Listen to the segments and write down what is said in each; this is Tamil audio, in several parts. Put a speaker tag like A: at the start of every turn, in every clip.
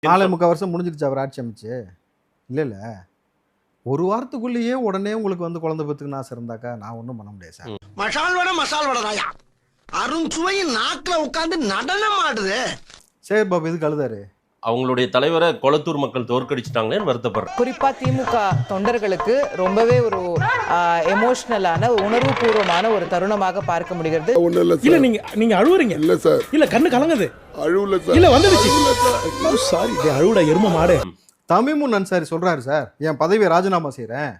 A: 4.25 வருஷம் முடிஞ்சிருச்சு அவர் ஆட்சி அமைச்சு. இல்ல ஒரு வாரத்துக்குள்ளேயே உடனே உங்களுக்கு வந்து குழந்தை பெத்துக்குன்னு ஆசை இருந்தாக்கா நான் ஒன்றும் பண்ண முடியாது சார்.
B: மசால் வடை அருண்சுவையின் நாக்குல உட்கார்ந்து நடனம் ஆடுது.
A: சேகர் பாபு எதுக்கு அழுதாரு?
C: அவங்களுடைய தலைவரை கொளத்தூர் மக்கள் தோற்கடிச்சிட்டாங்களேன்னு வருத்தப்படுறேன்.
D: குறிப்பா திமுக தொண்டர்களுக்கு ரொம்பவே ஒரு எமோஷனலான உணர்வுபூர்வமான ஒரு தருணமாக பார்க்க முடிகிறது.
E: இல்ல நீங்க அழுவுறீங்க. இல்ல சார், இல்ல கண்ணு கலங்குது. அழுவல சார். இல்ல வந்துடுச்சு. சாரி, அழுவுடா எரும மாடு.
A: தமிமுன் அன்சாரி சொல்றாரு சார், என் பதவியை ராஜினாமா செய்யறேன்,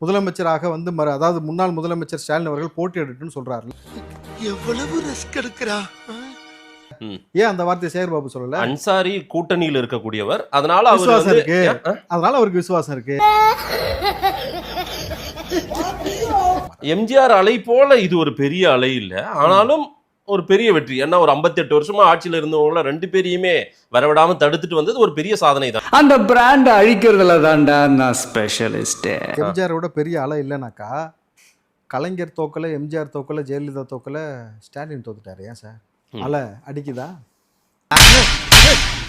A: முதலமைச்சராக வந்து அதாவது முன்னாள் முதலமைச்சர் ஸ்டாலின் அவர்கள் போட்டியிடட்டும்னு சொல்றாரு.
B: எவ்வளவு ரிஸ்க் எடுக்கிறா.
A: ஏன் அந்த வார்த்தையை சேகர் பாபு சொல்லல?
C: அன்சாரி கூட்டணியில் இருக்கக்கூடியவர், அதனால
A: விசுவாசம் இருக்கு, அதனால அவருக்கு விசுவாசம் இருக்கு.
C: எம்ஜிஆர் அலை போல இது ஒரு பெரிய அலை இல்ல, ஆனாலும் ஒரு பெரிய வெற்றி. ஏன்னா ஒரு 58 வருஷமா ஆட்சியில இருந்தவங்கள 2 பேரையுமே வரவிடாம தடுத்துட்டு வந்தது ஒரு பெரிய சாதனை தான்.
F: அந்த பிராண்ட் அழிக்கிறதுல தான்டா நான் ஸ்பெஷலிஸ்ட்.
A: எம்ஜிஆரோட பெரிய அலை இல்லைனாக்கா கலைஞர் தோக்கல, எம்ஜிஆர் தோக்கல, ஜெயலலிதா தோக்கல, ஸ்டாலின் தோத்துட்டாரு. ஏன் சார் அலை அடிக்குதா?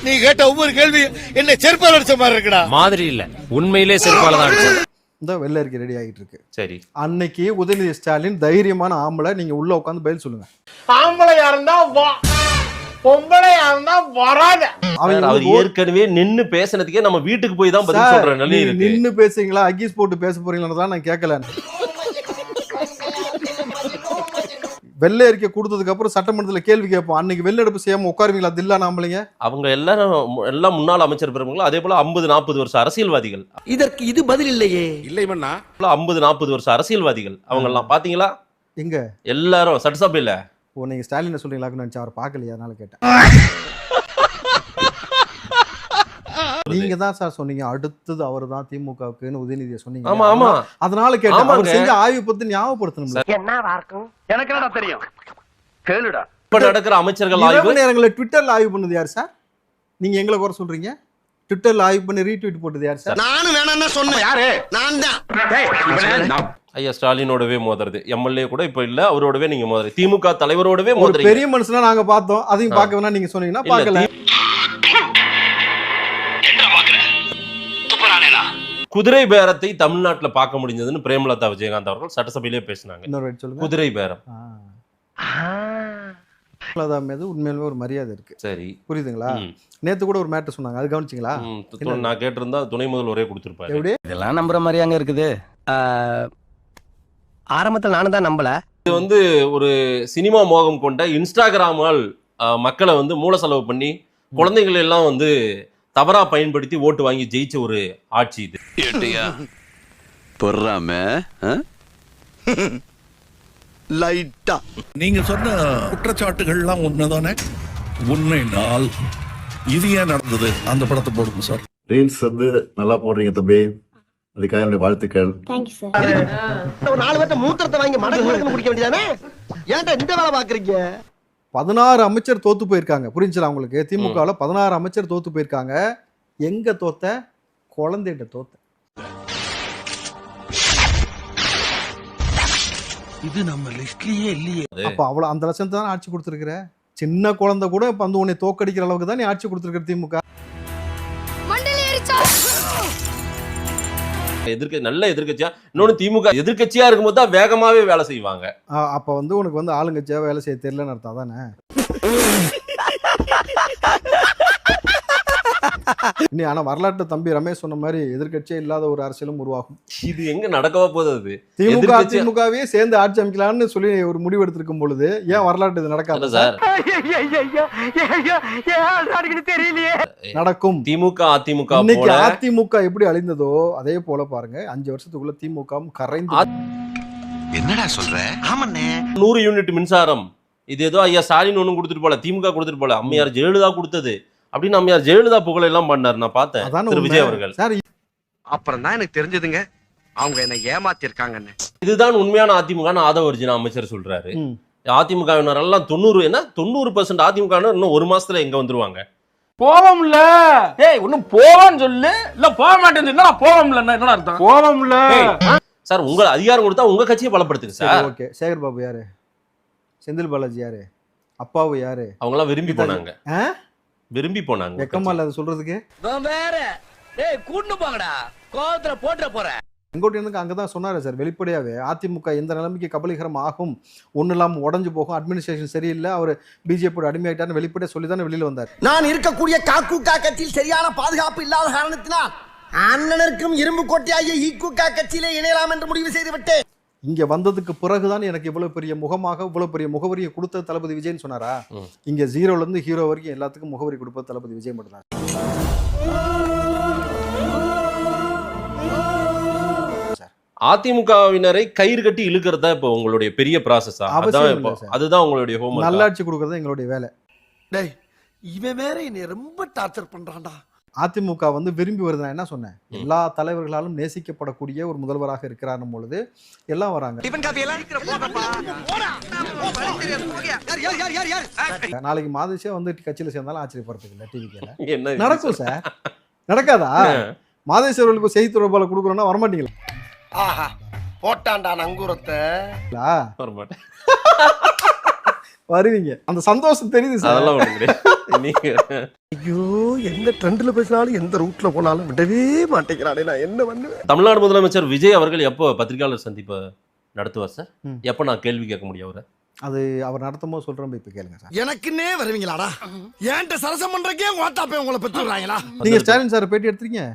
B: நீ கேட்ட ஒவ்வொரு கேள்வி என்ன செருப்பால் அடிச்ச மாதிரி இருக்குடா.
G: மாதிரி இல்ல, உண்மையிலே செருப்பால தான் அடிச்சது.
A: இந்த வெள்ளை அறிக்கை ரெடி ஆகிட்டு இருக்கு.
C: சரி,
A: அன்னைக்கு உதயநிதி ஸ்டாலின் தைரியமான ஆம்பளை, நீங்க உள்ள உட்காந்து பதில் சொல்லுங்க.
B: ஆம்பளையா இருந்தா வா, பொம்பளையா இருந்தா வராத.
C: அவர் ஏற்கனவே நின்னு பேசினதுக்கே நம்ம வீட்டுக்கு போய் தான் பதில் சொல்ற நிலை இருக்கு.
A: நின்னு பேசுறீங்களா, அகீஸ் போட்டு பேச போறீங்களான்னு தான் நான் கேட்கல. வெள்ளை அறிக்கை கொடுத்ததுக்கு அப்புறம் சட்டமன்றத்தில் கேள்வி கேட்போம். அன்னைக்கு வெளிநடப்பு செய்யாம உட்காருவீங்களா தில்லா நாமளைங்க?
C: அவங்க எல்லாம் முன்னாள் அமைச்சர் பெருமங்களும் அதே போல 50-40 வருஷம் அரசியல்வாதிகள்.
B: இதற்கு இது பதில் இல்லையே. இல்லை மண்ணா,
C: 50-40 வருஷம் அரசியல்வாதிகள் அவங்க எல்லாம் பாத்தீங்களா?
A: எங்க
C: எல்லாரும் சட்டசபையில.
A: நீங்க ஸ்டாலின் சொல்றீங்களான்னு நினைச்சா அவர் பார்க்கலையா, அதனால கேட்டேன். நீங்க தான் சார் சொன்னீங்க அடுத்தது அவர் தான் திமுகவுக்குன்னு உதயநிதியை சொன்னீங்க.
C: ஆமா ஆமா,
A: அதனால கேட்டேன். அவர் செஞ்ச ஆய்வு பத்தி ஞாபகப்படுத்தணும்.
B: என்னவா இருக்கும் எனக்கு என்னடா தெரியும், கேளுடா.
C: இப்ப நடக்கிற அமைச்சர்கள் ஆய்வு
A: நேரங்களில் ட்விட்டர்ல ஆய்வு பண்ணது யார் சார்? நீங்க எங்களை குறை சொல்றீங்க. ட்விட்டர்ல ஆய்வு பண்ணி ரீட்வீட் போட்டது யார் சார்?
B: நானும் வேணாம்னு சொன்னேன். யாரு? நான் தான்.
C: ஐயா ஸ்டாலினோடவே மோதுறது, எம்எல்ஏ கூட இப்ப இல்ல, அவரோடவே நீங்க மோதுறது, திமுக தலைவரோடவே மோதுறீங்க.
A: பெரிய மனுஷனா நாங்க பார்த்தோம், அதையும் பார்க்க வேணா நீங்க சொன்னீங்கன்னா பார்க்கல.
C: குதிரை பேரத்தை தமிழ்நாட்டில் பார்க்க முடிஞ்சதுன்னு பிரேமலதா விஜயகாந்த் அவர்கள் சட்டசபையிலே பேசினாங்க. குதிரை பேரம்
A: மீது உண்மையிலுமே ஒரு மரியாதை இருக்கு.
C: சரி,
A: புரியுதுங்களா? நேத்து கூட ஒரு மேட்டர் சொன்னாங்க, அது கவனிச்சிங்களா?
C: நான் கேட்டிருந்தா துணை முதல்வரே கொடுத்திருப்பாரு.
G: இதெல்லாம் நம்புற மாதிரி அங்க இருக்குது.
B: ஆரம்பத்தில் நானும் தான் நம்பல.
C: இது வந்து ஒரு சினிமா மோகம் கொண்ட இன்ஸ்டாகிராமால் மக்களை வந்து மூல செலவு பண்ணி குழந்தைகள் எல்லாம் வந்து தவறா பயன்படுத்தி ஓட்டு வாங்கி ஜெயிச்ச ஒரு ஆட்சி இது.
H: பொறாம லைட்டா
E: நீங்க சொன்ன குற்றச்சாட்டுகள்லாம் உண்மைதானே? உண்மைனால் இது ஏன் நடந்தது? அந்த படத்தை போடுங்க சார்.
I: ரீல்ஸ் வந்து நல்லா போடுறீங்க தம்பி, அதுக்காக என்னுடைய வாழ்த்துக்கள்.
B: ஒரு 4 பேர்ட்ட மூத்திரத்தை வாங்கி மடக்கு குடிக்க வேண்டியதானே? ஏன்டா இந்த வேலை பாக்குறீங்க?
A: 16 அமைச்சர் தோத்து போயிருக்காங்க. புரிஞ்சுலாம் உங்களுக்கு? திமுகவில் 16 அமைச்சர் தோத்து போயிருக்காங்க. எங்க தோத்த? குழந்தைகிட்ட தோத்த.
B: இது நம்ம லிஸ்ட்லயே இல்லையே.
A: அப்ப அவ்வளவு அந்த லட்சத்தை தான் ஆட்சி கொடுத்துருக்கிற. சின்ன குழந்தை கூட இப்ப வந்து உன்னை தோக்கடிக்கிற அளவுக்கு தான் நீ ஆட்சி கொடுத்துருக்கிற திமுக.
C: நல்ல எதிர்கட்சியா, இன்னொன்னு திமுக எதிர்கட்சியா இருக்கும்போது தான் வேகமாவே வேலை செய்வாங்க.
A: அப்ப வந்து உனக்கு வந்து ஆளுங்கட்சியா வேலை செய்ய தெரியலன்னு அர்த்தம் தானே? நீ ஆனா வரலாற்று தம்பி ரமேஷ் சொன்ன மாதிரி எதிர்கட்சியே இல்லாத ஒரு அரசியலும் உருவாகும்.
C: இது எங்க நடக்கவா போகுது?
A: திமுகவே சேர்ந்து ஆட்சி அமைக்கலாம்னு சொல்லி ஒரு முடிவு எடுத்திருக்கும் பொழுது ஏன் வரலாற்று இது நடக்காது சார்? நடக்கும்.
C: திமுக அதிமுக
A: இன்னைக்கு அதிமுக எப்படி அழிந்ததோ அதே போல பாருங்க 5 வருஷத்துக்குள்ள திமுக கரைந்து.
B: என்னடா சொல்ற? ஆமாண்ணே,
C: 100 யூனிட் மின்சாரம் இது ஏதோ ஐயா ஸ்டாலின் ஒன்னும் கொடுத்துட்டு போல, திமுக கொடுத்துட்டு போல, அம்மையார் ஜெயலலிதா கொடுத்தது அப்படின்னு அம்மையார் ஜெயலலிதா புகழ் எல்லாம் பண்ணாரு. நான் பார்த்தேன் திரு விஜய் அவர்கள்.
B: அப்புறம் தான் எனக்கு தெரிஞ்சதுங்க அவங்க என்ன ஏமாத்திருக்காங்கன்னு.
C: இதுதான் உண்மையான அதிமுக ஆதவர்ஜினா அமைச்சர் சொல்றாரு. அதிமுகவினர் எல்லாம் 90% அதிமுக இன்னும் 1 மாசத்துல எங்க வந்துருவாங்க?
G: போவோம்ல. டேய் ஒண்ணும் போவான்னு சொல்லு, இல்ல போக மாட்டேன்னு சொன்னா போவோம்ல. என்ன அர்த்தம் போவோம்ல?
C: சார் உங்க அதிகாரம் கொடுத்தா உங்க கட்சியை பலப்படுத்துங்க சார்.
A: ஓகே, சேகர் பாபு யாரு? செந்தில் பாலாஜி யாரு? அப்பாவு யாரு?
C: அவங்க எல்லாம் விரும்பி போனாங்க. விரும்பி போனாங்க.
A: வெக்கமா இல்ல அது சொல்றதுக்கு?
B: வேற டேய் கூட்டு போங்கடா, கோவத்துல போட்ற போற.
A: செங்கோட்டையனுக்கு அங்கதான் சொன்னாரு சார் வெளிப்படையாவே, அதிமுக எந்த நிலைமைக்கு கபலீகரம் ஆகும், ஒண்ணு இல்லாம உடஞ்சு போகும், அட்மினிஸ்ட்ரேஷன் சரியில்லை, அவர் பிஜேபி அடிமையாயிட்டான்னு வெளிப்படையா சொல்லி தானே வெளியில வந்தார்.
B: நான் இருக்கக்கூடிய காக்கூகா கட்சியில் சரியான பாதுகாப்பு இல்லாத காரணத்தினால் அண்ணனருக்கும் இரும்பு கோட்டையாகிய ஈக்குகா கட்சியிலே இணையலாம் என்று முடிவு செய்து விட்டேன்.
A: இங்க வந்ததுக்கு பிறகுதான் எனக்கு இவ்வளவு பெரிய முகமாக இவ்வளவு பெரிய முகவரியை கொடுத்த தளபதி விஜய்னு சொன்னாரா? இங்க ஜீரோல இருந்து ஹீரோ வரைக்கும் எல்லாத்துக்கும் முகவரி கொடுப்பது தளபதி விஜய் மட்டும்தான்.
C: அதிமுகவினரை கயிறு கட்டி இழுக்கிறதா இப்போ உங்களுடைய பெரிய ப்ராசஸா?
A: அவசியம் இல்லை சார்.
C: அதுதான் உங்களுடைய ஹோம்.
A: நல்லாட்சி கொடுக்கறது எங்களுடைய வேலை.
B: டேய் இவன் வேற என்னை ரொம்ப டார்ச்சர் பண்றான்டா.
A: அதிமுக வந்து விரும்பி வருது. நான் என்ன சொன்னேன், எல்லா தலைவர்களாலும் நேசிக்கப்படக்கூடிய ஒரு முதல்வராக இருக்கிறார் பொழுது எல்லாம் வராங்க. நாளைக்கு மாதேஷே வந்து கட்சியில சேர்ந்தாலும் ஆச்சரியப்படுறதுக்கு இல்லை. டிவிக்கல
C: என்ன
A: நடக்கும் சார், நடக்காதா? மாதேஷ் அவர்களுக்கு செய்தி தொடர்பாளர் கொடுக்குறோம்னா வரமாட்டீங்களா?
B: ஆஹா போட்டான்டா நங்கூரத்தை.
C: வரமாட்டேன்.
A: வருவீங்க, அந்த சந்தோஷம் தெரியுது சார்.
C: அதெல்லாம் ஒண்ணு கிடையாது. நீங்க
B: ஐயோ எந்த ட்ரெண்ட்ல பேசினாலும் எந்த ரூட்ல போனாலும் விடவே மாட்டேங்கிறானே, நான் என்ன பண்ணுவேன்?
C: தமிழ்நாடு முதலமைச்சர் விஜய் அவர்கள் எப்போ பத்திரிகையாளர் சந்திப்பை நடத்துவார் சார்? எப்போ நான் கேள்வி கேட்க முடியும் அவரை?
A: அது அவர் நடத்தும் போது சொல்றோம், இப்ப கேளுங்க சார்.
B: எனக்குன்னே வருவீங்களாடா? ஏன்ட்ட சரசம் பண்றக்கே ஓட்டாப்பே உங்களை பெற்றுறாங்களா?
A: நீங்க ஸ்டாலின் சார் பேட்டி எடுத்திருக்கீங்க?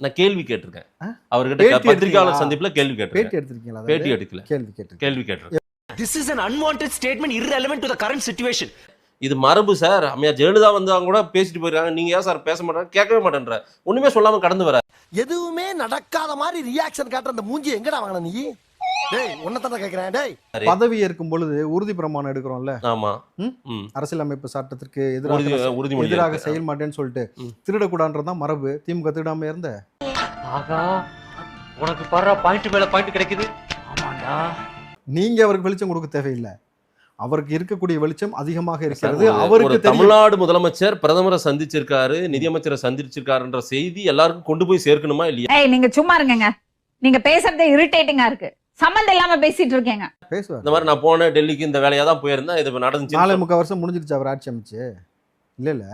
C: நான் கேள்வி கேட்டிருக்கேன் அவர்கிட்ட. பத்திரிகையாளர் சந்திப்புல கேள்வி
A: பேட்டி
C: கேட்டிருக்கேன்.
A: எடுத்திருக்கீங்களா?
C: பேட்டி எடுக்கல, கேள்வி கேட்டிருக்கேன்.
J: This is an unwanted statement irrelevant to the current situation.
C: இது மரபு சார். அம்மையா ஜெயலலிதா வந்து அவங்க கூட பேசிட்டு போயிருக்காங்க, நீங்க ஏன் சார் பேச மாட்டேன், கேட்கவே மாட்டேன்ற, ஒண்ணுமே சொல்லாம கடந்து வர.
B: எதுவுமே நடக்காத மாதிரி ரியாக்ஷன் காட்டுற அந்த மூஞ்சி எங்கடா வாங்கின நீ? டேய் உன்னதான கேக்குறேன். டேய்
A: பதவி ஏற்கும் பொழுது உறுதி பிரமாணம் எடுக்கிறோம்ல.
C: ஆமா,
A: அரசியலமைப்பு சட்டத்திற்கு
C: உறுதிமொழி
A: எதிராக செயல் மாட்டேன்னு சொல்லிட்டு திருடக்கூடாதுன்றதான் மரபு. திமுக திருடாம இருந்த.
J: ஆகா உனக்கு பரா பாயிண்ட் மேல பாயிண்ட் கிடைக்குது. ஆமாடா,
A: நீங்க அவருக்கு வெளிச்சம் கொடுக்க தேவையில்லை, அவருக்கு இருக்கக்கூடிய வெளிச்சம் அதிகமாக இருக்கிறது.
C: ஒரு
A: அவருக்கு
C: தமிழ்நாடு முதலமைச்சர் பிரதமரை சந்திச்சிருக்காரு, நிதியமைச்சரை சந்திச்சிருக்காருன்ற செய்தி எல்லாருக்கும் கொண்டு போய் சேர்க்கணுமா இல்லையா?
K: நீங்க சும்மா இருங்க, நீங்க பேசுறதே இரிட்டேட்டிங்கா இருக்கு. சம்பந்தம் இல்லாம பேசிட்டு இருக்கீங்க.
A: பேசுவார்.
C: இந்த மாதிரி நான் போனேன் டெல்லிக்கு, இந்த வேலையா தான் போயிருந்தேன், இது நடந்துச்சு.
A: 4.25 வருஷம் முடிஞ்சிருச்சு அவர் ஆட்சி அமைச்சு. இல்ல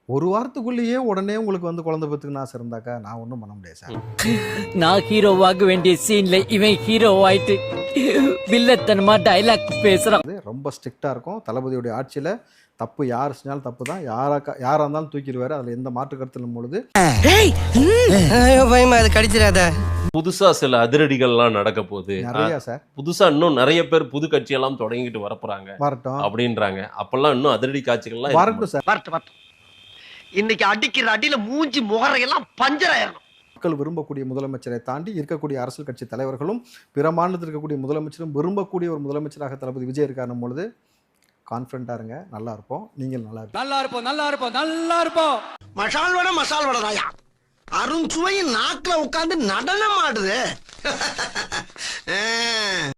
A: ஒரு வாரத்துக்குள்ளேயே உடனே உங்களுக்கு வந்து குழந்தை பெற்றுக்குன்னு ஆசை இருந்தாக்கா நான் ஒன்றும் பண்ண முடியாது சார்.
J: நான் ஹீரோவாக வேண்டிய சீன்ல இவன் ஹீரோ ஆயிட்டு வில்லத்தனமா டைலாக் பேசுறான்.
A: ரொம்ப ஸ்ட்ரிக்டா இருக்கும். தளபதியுடைய ஆட்சியில தப்பு யார் செஞ்சாலும் தப்பு தான், யாரா இருந்தாலும் தூக்கிடுவாரு. அதுல எந்த மாற்று கருத்து பொழுது
C: புதுசா சில அதிரடிகள்லாம் நடக்க போகுது
A: நிறைய சார்.
C: புதுசா இன்னும் நிறைய பேர் புது கட்சி எல்லாம் தொடங்கிட்டு வரப்போறாங்க,
A: வரட்டும்
C: அப்படின்றாங்க. அப்பெல்லாம் இன்னும் அதிரடி காட்சிகள்லாம்
A: வரட்டும் சார்.
B: வரட்டும். இன்னைக்கு அடிக்கிற அடியில மூஞ்சி முகரையெல்லாம் பஞ்சர் ஆயிரணும்.
A: மக்கள் விரும்பக்கூடிய முதலமைச்சரை தாண்டி இருக்கக்கூடிய அரசியல் கட்சி தலைவர்களும் பிற மாநிலத்தில் இருக்கக்கூடிய முதலமைச்சரும் விரும்பக்கூடிய ஒரு முதலமைச்சராக தளபதி விஜய் இருக்காரும் பொழுது கான்ஃபிடண்டா இருங்க. நல்லா இருப்போம், நீங்கள் நல்லா இருப்போம்.
B: மசால் வடை ராயா அருண் சுவையின் நாக்குல உட்கார்ந்து நடனம் ஆடுது.